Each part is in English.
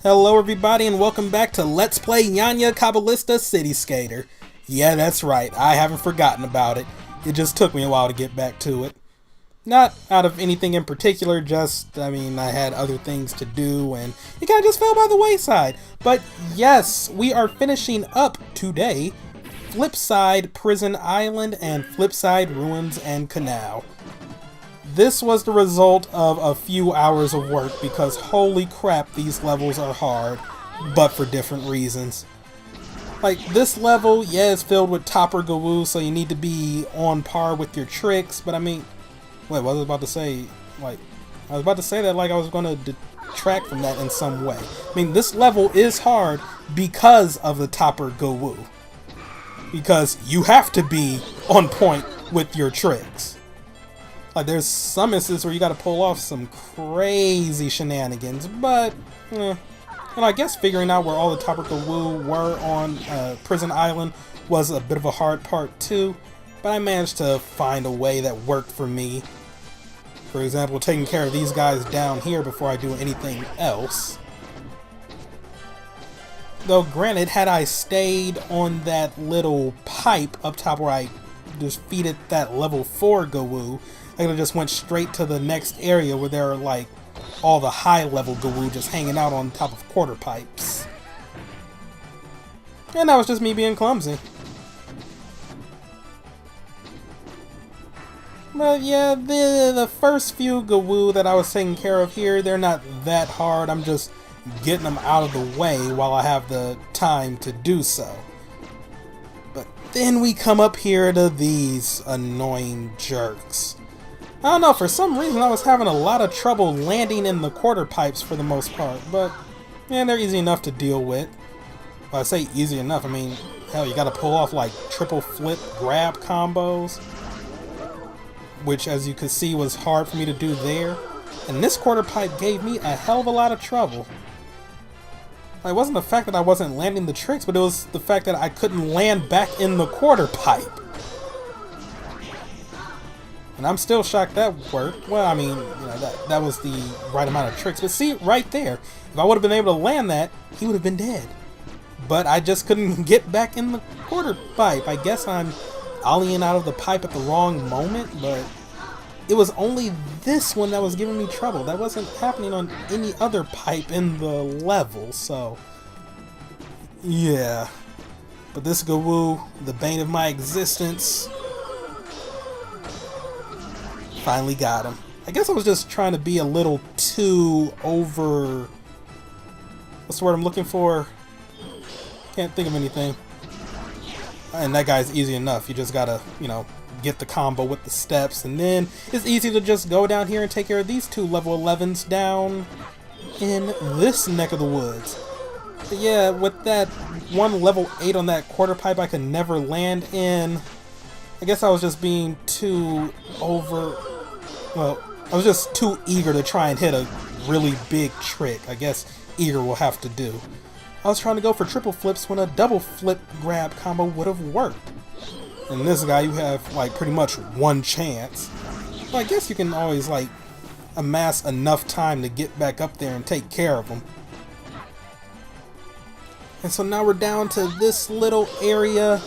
Hello everybody and welcome back to Let's Play Yanya Caballista City Skater. Yeah, that's right, I haven't forgotten about it. It just took me a while to get back to it. Not out of anything in particular, just, I had other things to do and it kind of just fell by the wayside. But yes, we are finishing up today Flipside Prison Island and Flipside Ruins and Canal. This was the result of a few hours of work because holy crap, these levels are hard, but for different reasons. Like this level, yeah, it's filled with topper gawoo, so you need to be on par with your tricks, but wait, what was I about to say? I was about to say that like I was going to detract from that in some way. This level is hard because of the topper gawoo. Because you have to be on point with your tricks. Like, there's some instances where you gotta pull off some crazy shenanigans, but, and I guess figuring out where all the topper gawoo were on Prison Island was a bit of a hard part too, but I managed to find a way that worked for me. For example, taking care of these guys down here before I do anything else. Though granted, had I stayed on that little pipe up top where I defeated that level 4 gawoo, I could have just went straight to the next area where there are like all the high level gawoo just hanging out on top of quarter pipes. And that was just me being clumsy. But yeah, the first few gawoo that I was taking care of here, they're not that hard. I'm just getting them out of the way while I have the time to do so. But then we come up here to these annoying jerks. I don't know, for some reason I was having a lot of trouble landing in the quarter pipes for the most part, but yeah, they're easy enough to deal with. Well, I say easy enough, hell, you gotta pull off like triple flip grab combos, which as you could see was hard for me to do there. And this quarter pipe gave me a hell of a lot of trouble. It wasn't the fact that I wasn't landing the tricks, but it was the fact that I couldn't land back in the quarter pipe. And I'm still shocked that worked. Well, that was the right amount of tricks. But see, right there, if I would have been able to land that, he would have been dead. But I just couldn't get back in the quarter pipe. I guess I'm ollieing out of the pipe at the wrong moment, but it was only this one that was giving me trouble. That wasn't happening on any other pipe in the level, so yeah. But this gawoo, the bane of my existence, finally got him. I guess I was just trying to be a little too over... What's the word I'm looking for? Can't think of anything. And that guy's easy enough. You just gotta, get the combo with the steps, and then it's easy to just go down here and take care of these two level 11s down in this neck of the woods. But yeah, with that one level 8 on that quarter pipe I could never land in, I guess I was just being too I was just too eager to try and hit a really big trick. I guess eager will have to do. I was trying to go for triple flips when a double flip grab combo would have worked. And this guy, you have like pretty much one chance. Well, I guess you can always like amass enough time to get back up there and take care of him. And so now we're down to this little area.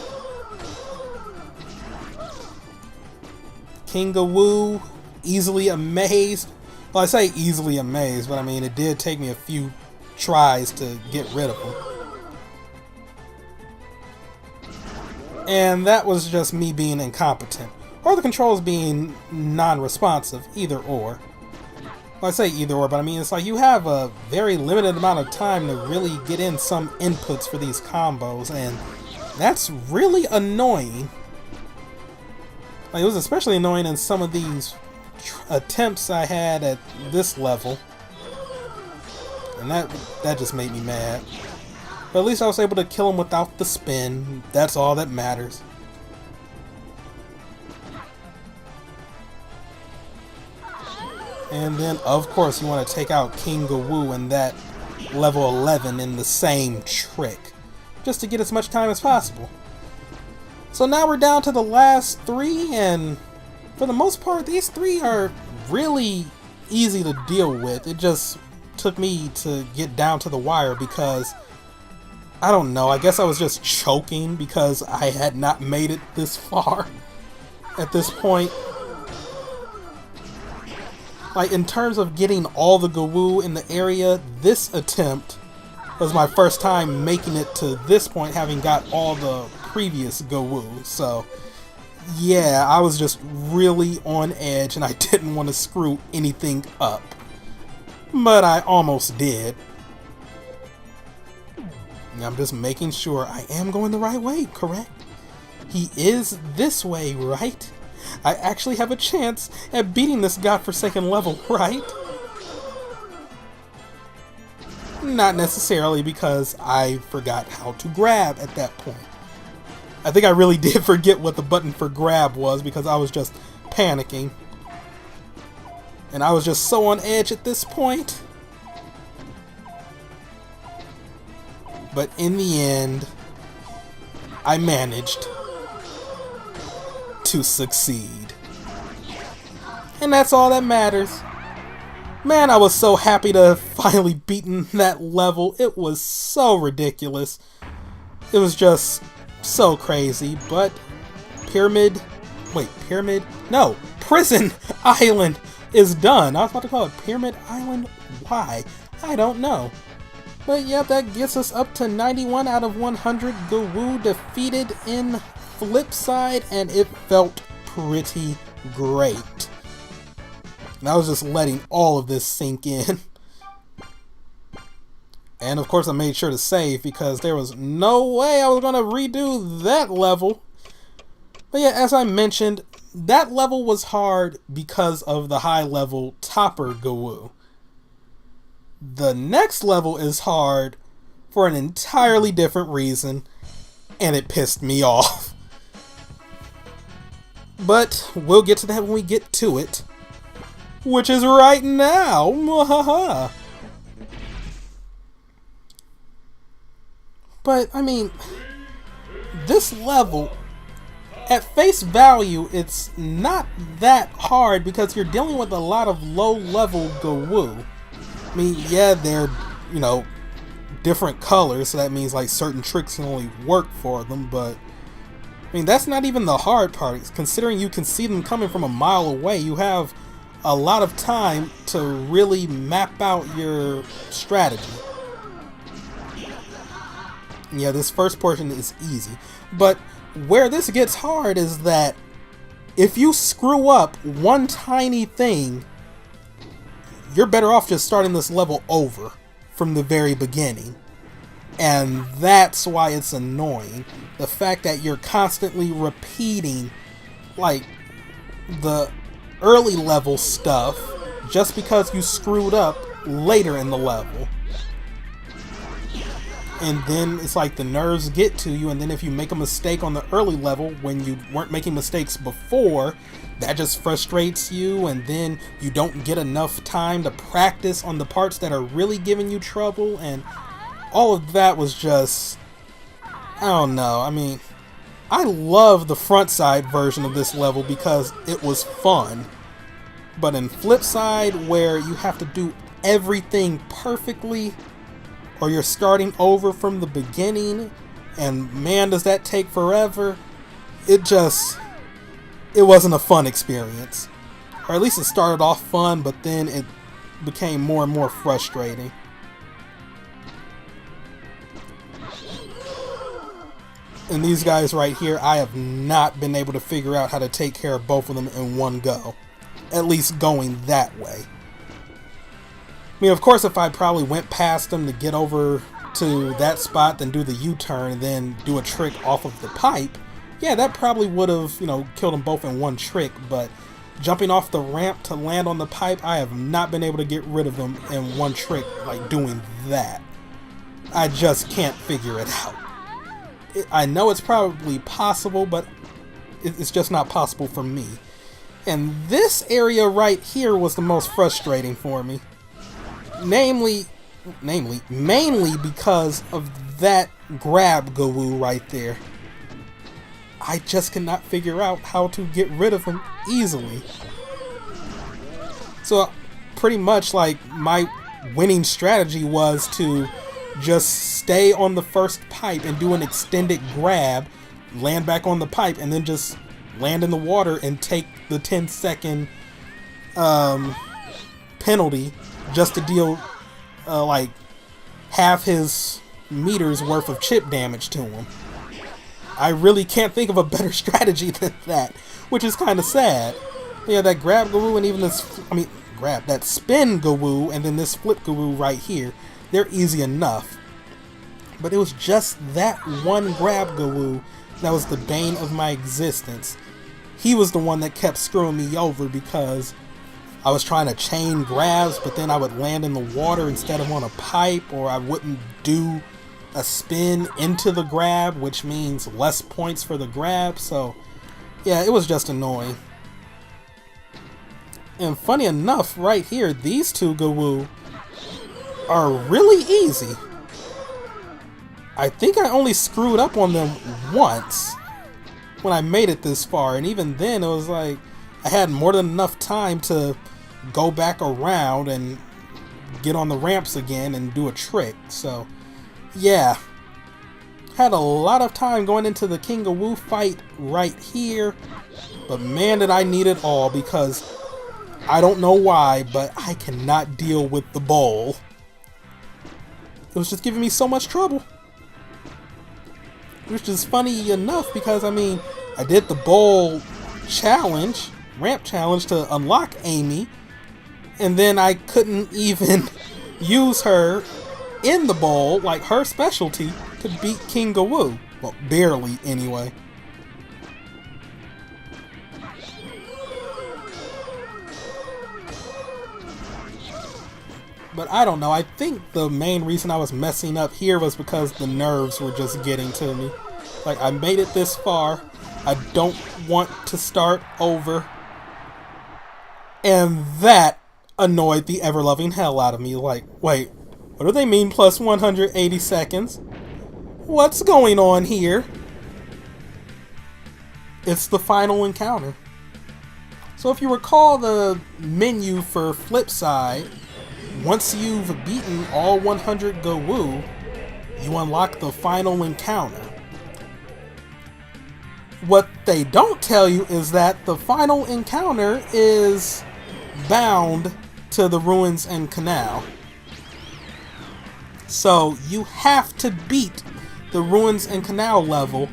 King Gawoo, easily amazed. Well, I say easily amazed, but it did take me a few tries to get rid of him. And that was just me being incompetent. Or the controls being non-responsive, either or. Well, I say either or, but it's like you have a very limited amount of time to really get in some inputs for these combos, and that's really annoying. It was especially annoying in some of these attempts I had at this level. And that just made me mad. But at least I was able to kill him without the spin. That's all that matters. And then, of course, you want to take out King Gawoo and that level 11 in the same trick, just to get as much time as possible. So now we're down to the last 3, and for the most part, these 3 are really easy to deal with. It just took me to get down to the wire because, I don't know, I guess I was just choking because I had not made it this far at this point. Like, in terms of getting all the Gawoo in the area, this attempt was my first time making it to this point, having got all the previous Gawoo. So, yeah, I was just really on edge and I didn't want to screw anything up. But I almost did. I'm just making sure I am going the right way, correct? He is this way, right? I actually have a chance at beating this godforsaken level, right? Not necessarily, because I forgot how to grab at that point. I think I really did forget what the button for grab was because I was just panicking. And I was just so on edge at this point. But in the end, I managed to succeed. And that's all that matters. Man, I was so happy to have finally beaten that level. It was so ridiculous. It was just so crazy. But Pyramid... Wait, Pyramid? No! Prison Island is done. I was about to call it Pyramid Island. Why? I don't know. But yeah, that gets us up to 91 out of 100 Gawoo defeated in Flipside, and it felt pretty great. And I was just letting all of this sink in. And of course I made sure to save because there was no way I was going to redo that level. But yeah, as I mentioned, that level was hard because of the high level Topper Gawoo. The next level is hard for an entirely different reason, and it pissed me off. But we'll get to that when we get to it, which is right now. Mwahaha. But, I mean, this level, at face value, it's not that hard because you're dealing with a lot of low-level Gawoo. I mean, yeah, they're, you know, different colors, so that means, like, certain tricks can only work for them, but, I mean, that's not even the hard part. Considering you can see them coming from a mile away, you have a lot of time to really map out your strategy. Yeah, this first portion is easy, but where this gets hard is that if you screw up one tiny thing, you're better off just starting this level over from the very beginning. And that's why it's annoying. The fact that you're constantly repeating, like, the early level stuff just because you screwed up later in the level. And then it's like the nerves get to you, and then if you make a mistake on the early level when you weren't making mistakes before, that just frustrates you, and then you don't get enough time to practice on the parts that are really giving you trouble, and all of that was just, I don't know. I mean, I love the front side version of this level because it was fun. But in Flipside, where you have to do everything perfectly, or you're starting over from the beginning, and man, does that take forever, it wasn't a fun experience. Or at least it started off fun, but then it became more and more frustrating. And these guys right here, I have not been able to figure out how to take care of both of them in one go. At least going that way. I mean, of course, if I probably went past them to get over to that spot, then do the U-turn, and then do a trick off of the pipe, yeah, that probably would have, you know, killed them both in one trick, but jumping off the ramp to land on the pipe, I have not been able to get rid of them in one trick, like doing that. I just can't figure it out. I know it's probably possible, but it's just not possible for me. And this area right here was the most frustrating for me. Mainly because of that grab Gawoo right there. I just cannot figure out how to get rid of him easily. So pretty much like my winning strategy was to just stay on the first pipe and do an extended grab, land back on the pipe, and then just land in the water and take the 10-second penalty just to deal like half his meters worth of chip damage to him. I really can't think of a better strategy than that, which is kind of sad. Yeah, that grab Gawoo and even this, that spin Gawoo and then this flip Gawoo right here, they're easy enough. But it was just that one grab Gawoo that was the bane of my existence. He was the one that kept screwing me over because I was trying to chain grabs, but then I would land in the water instead of on a pipe, or I wouldn't do a spin into the grab, which means less points for the grab. So yeah, it was just annoying. And funny enough, right here, these two Gawoo are really easy. I think I only screwed up on them once when I made it this far, and even then it was like I had more than enough time to go back around and get on the ramps again and do a trick. So yeah, had a lot of time going into the King Gawoo fight right here, but man did I need it all, because I don't know why, but I cannot deal with the bowl. It was just giving me so much trouble. Which is funny enough because, I did the bowl challenge, ramp challenge to unlock Amy, and then I couldn't even use her in the bowl, like her specialty, to beat King Gawoo. Well, barely anyway. But I don't know, I think the main reason I was messing up here was because the nerves were just getting to me. Like, I made it this far, I don't want to start over. And that annoyed the ever-loving hell out of me. Like, wait, what do they mean plus 180 seconds? What's going on here? It's the final encounter. So if you recall the menu for Flipside, once you've beaten all 100 Gawoo, you unlock the final encounter. What they don't tell you is that the final encounter is bound to the ruins and canal. So you have to beat the ruins and canal level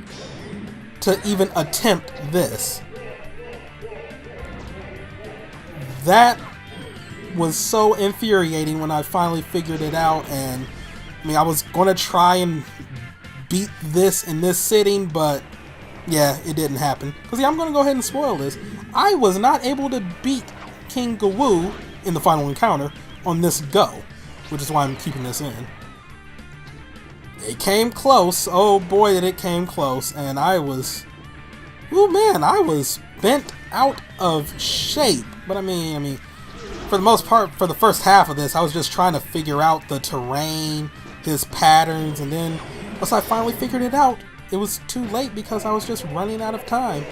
to even attempt this. That was so infuriating when I finally figured it out, and I was going to try and beat this in this sitting, but yeah, it didn't happen. Because yeah, I'm going to go ahead and spoil this. I was not able to beat King Gawoo in the final encounter on this go, which is why I'm keeping this in. It came close. Oh boy, did it came close, and I was, oh man, I was bent out of shape. But for the most part, for the first half of this, I was just trying to figure out the terrain, his patterns, and then once I finally figured it out, it was too late because I was just running out of time.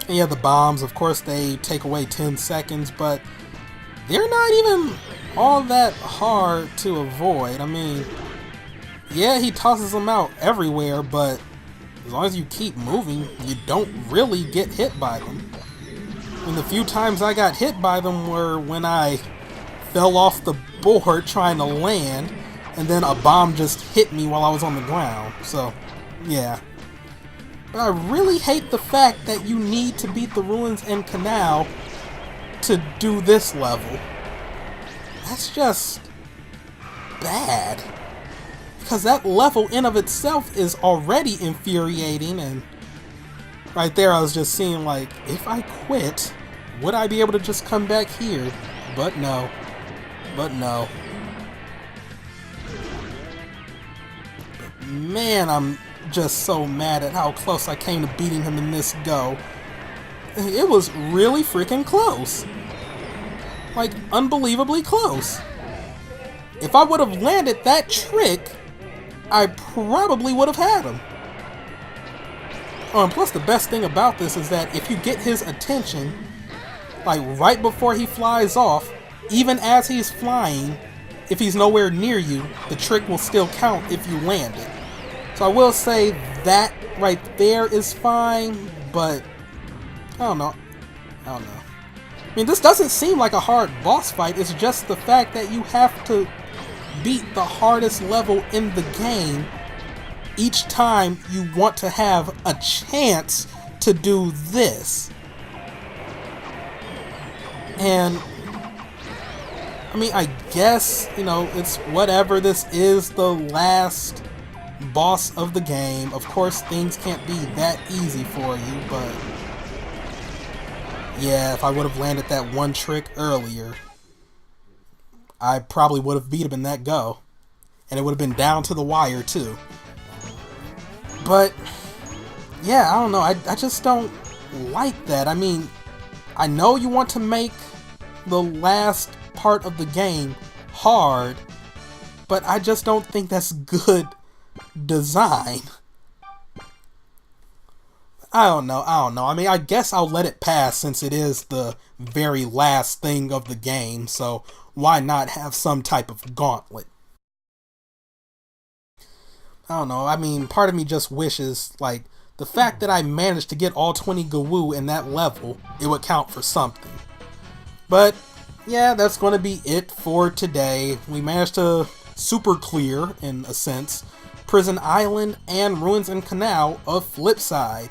And yeah, the bombs, of course, they take away 10 seconds, but they're not even all that hard to avoid. Yeah, he tosses them out everywhere, but as long as you keep moving, you don't really get hit by them. And the few times I got hit by them were when I fell off the board trying to land, and then a bomb just hit me while I was on the ground. So, yeah. But I really hate the fact that you need to beat the ruins and canal to do this level. That's just bad. Because that level in of itself is already infuriating, and right there I was just seeing, like, if I quit, would I be able to just come back here? But no. But no. Man, I'm just so mad at how close I came to beating him in this go. It was really freaking close. Like, unbelievably close. If I would have landed that trick, I probably would have had him. Oh, and plus the best thing about this is that if you get his attention, like right before he flies off, even as he's flying, if he's nowhere near you, the trick will still count if you land it. So I will say that right there is fine, but I don't know. I mean, this doesn't seem like a hard boss fight. It's just the fact that you have to beat the hardest level in the game each time you want to have a chance to do this. And I mean, I guess, you know, it's whatever. This is the last boss of the game. Of course, things can't be that easy for you, but yeah, if I would have landed that one trick earlier, I probably would have beat him in that go. And it would have been down to the wire, too. But, yeah, I don't know. I just don't like that. I mean, I know you want to make the last part of the game hard, but I just don't think that's good design. I don't know. I mean, I guess I'll let it pass since it is the very last thing of the game, so why not have some type of gauntlet? I don't know. I mean, part of me just wishes, like, the fact that I managed to get all 20 Gawoo in that level, it would count for something. But, yeah, that's going to be it for today. We managed to super clear, in a sense, Prison Island and Ruins and Canal of Flipside.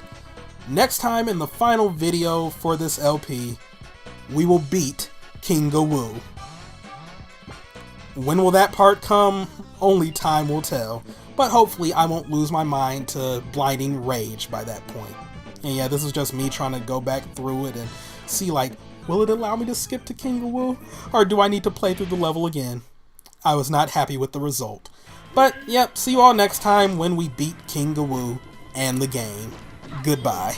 Next time in the final video for this LP, we will beat King Gawoo. When will that part come? Only time will tell. But hopefully I won't lose my mind to blinding rage by that point. And yeah, this is just me trying to go back through it and see, like, will it allow me to skip to King Gawoo? Or do I need to play through the level again? I was not happy with the result. But, yep, see you all next time when we beat King Gawoo and the game. Goodbye.